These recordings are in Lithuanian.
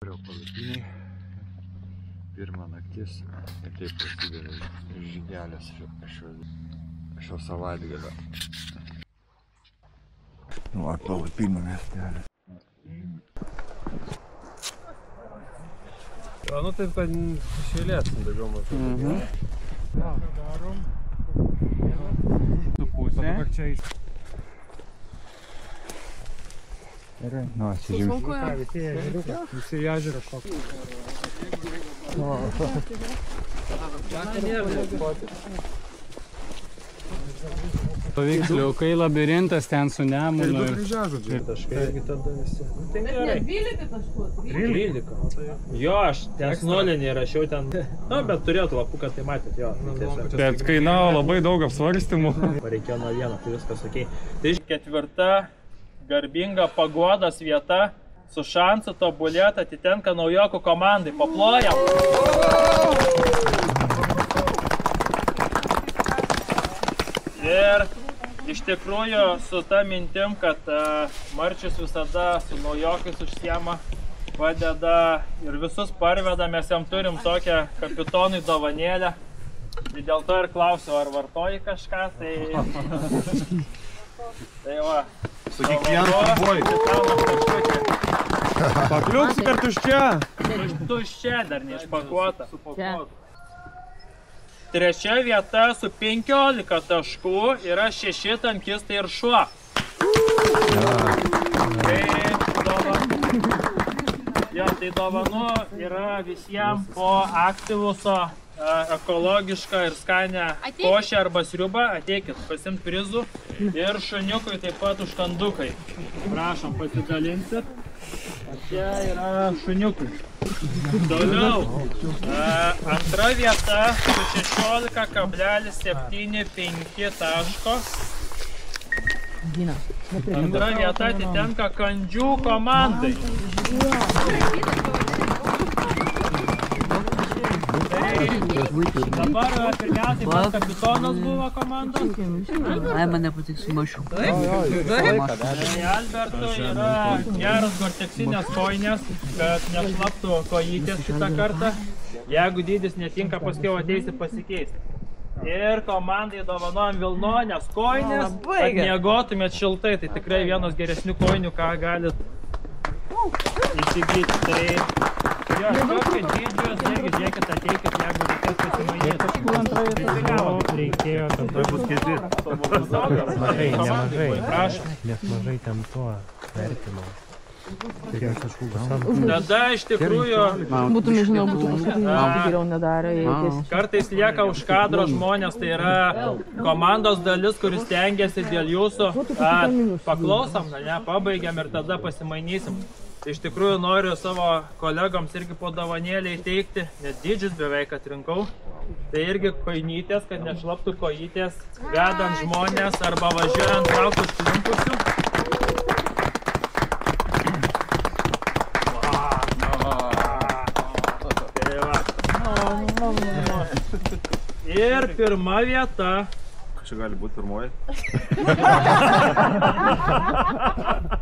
Palapiniai. Pirma naktis ir taip prasideda žygelės šio savaitgalio. Nu, palapinių miestelis. Nu taip, kad išėlėsim daugiau mažų. Darom. Su pusė. Nu, atsižiūrėjau. Visi į ežerą šokti. Paveiksliukai, labirintas ten su Nemunu. Ir du kryžiažodžiai. Taškai irgi tada visi. Tai gerai. 12 taškų. 13. Jo, aš ties nulinį rašiau ten. Nu, bet turėtų lapuką, tai matėt, jo. Bet kainavo labai daug apsvarstymų. Reikėjo nuo vieno, tai viskas okei. Tai ketvirta garbinga pagodos vieta su šansu tobulėti atitenka naujokų komandai. Paplojam! Ir iš tikrųjų su ta mintim, kad Marčius visada su naujokais užsiema, padeda ir visus parveda, mes jam turim tokią kapitonui dovanėlę. Tai dėl to ir klausiu, ar vartoji kažką, tai... Tai va. Su kiekvienu turboju. Pakliuks kartuščia. Tuščia dar neišpakuota. Trečia vieta su 15 taškų yra 6 tankistai ir šuo. Tai dovanų yra visiems po aktyvuso ekologišką ir skanę košę arba sriubą. Ateikit, pasimt prizų ir šuniukui taip pat užkandukai. Prašom, pasidalinsit. Čia yra šuniukui. Toliau. Antra vieta su 16,75 taško. Antra vieta atitenka Kandžių komandai. Dabar pirmiausiai pats kapitonas buvo komandos. Ai, man nepatiks su mašiu. Alberto yra geras gorteksinės kojinės, kad nešlaptų kojytės šitą kartą. Jeigu dydis netinka, paskiau ateisi pasikeisti. Ir komandai dovanojam vilnonės kojinės, kad miegotumėt šiltai. Tai tikrai vienos geresnių kojinių, ką galit įsigyti. Tai jo, kokie dydžios, žiūrėkit, ateikit, jeigu reikės pasimainyti. Reikėjo, dabar bus kiti. Mažai, nemažai. Prašom. Nes mažai ten tuo vertimo. Tada iš tikrųjų Būtų, nežinau, būtų geriau nedarė. kartais lieka už kadro žmonės, tai yra komandos dalis, kuris stengiasi dėl jūsų. Paklausom, ne, pabaigiam ir tada pasimainysim. Iš tikrųjų noriu savo kolegoms irgi po dovanėlį įteikti, net dydžius beveik atrinkau. Tai irgi kojinytės, kad nešlaptų kojytės, vedant žmonės arba važiuojant trauktų šlimpusių. Ir pirma vieta. Čia gali būti pirmoji.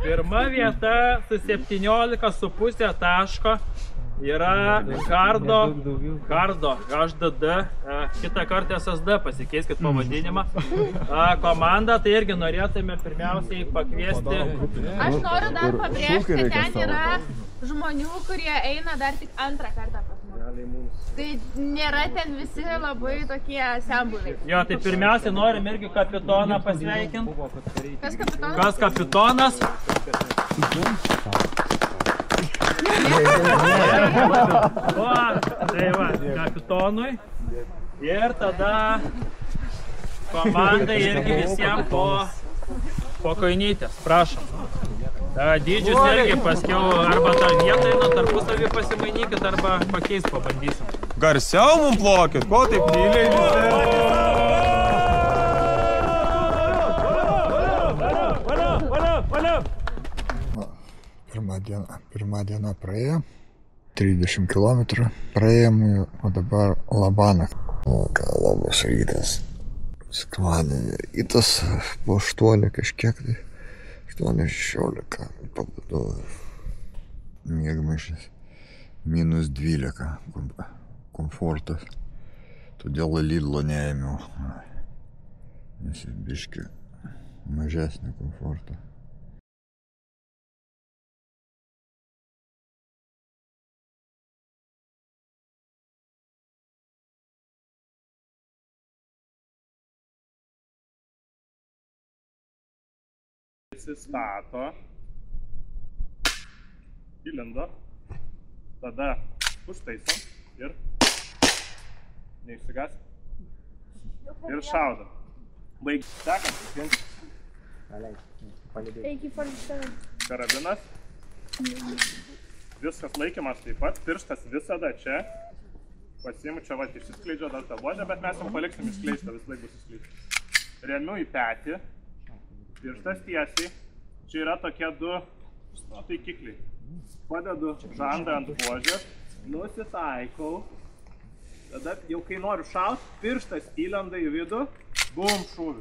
Pirma vieta su 17,5 taško yra Hardo HDD, kitą kartą SSD, pasikeiskit pavadinimą. Komanda, tai irgi norėtume pirmiausiai pakviesti. Aš noriu dar pabrėžti, kad ten yra žmonių, kurie eina dar tik antrą kartą pas mus. Tai nėra ten visi labai tokie senbuviai. Jo, tai pirmiausiai norim irgi kapitoną pasveikinti. Kas kapitonas? Kas kapitonas? Tai va, kapitonui. Ir tada komandai irgi visiems po kojinytės. Prašom. Dydžius irgi paskiau arba tą vietą eina, tarpusavį pasimainykit arba pakeist pabandysim. Garsiau mum plokit, ko taip tyliai Pirma diena praėjo, 30 km praėjom, o dabar Labanas. O ką, labas rytas. Sekmadienį rytas po 8 kažkiek tai. 8:16 pabudau. Miegmaišis. -12 komfortas. Todėl Lidlo neėmiau. Nes jis biški mažesnį komfortą. Įsistato, įlindo, tada užtaisom ir neišsigas ir šaudo. Baig, sekant, įsijungi. Karabinas, viskas laikymas taip pat, pirštas visada čia, pasiimu čia vat išsiskleidžia dar tą buožę, bet mes jau paliksim išskleistą, vis laik bus išskleistą. Remiu į petį. Pirštas tiesiai, čia yra tokie du taikikliai. Padedu žandą ant buožės, nusitaikau, tada jau kai noriu šaut, pirštas įlenda į vidų, bum šūvis.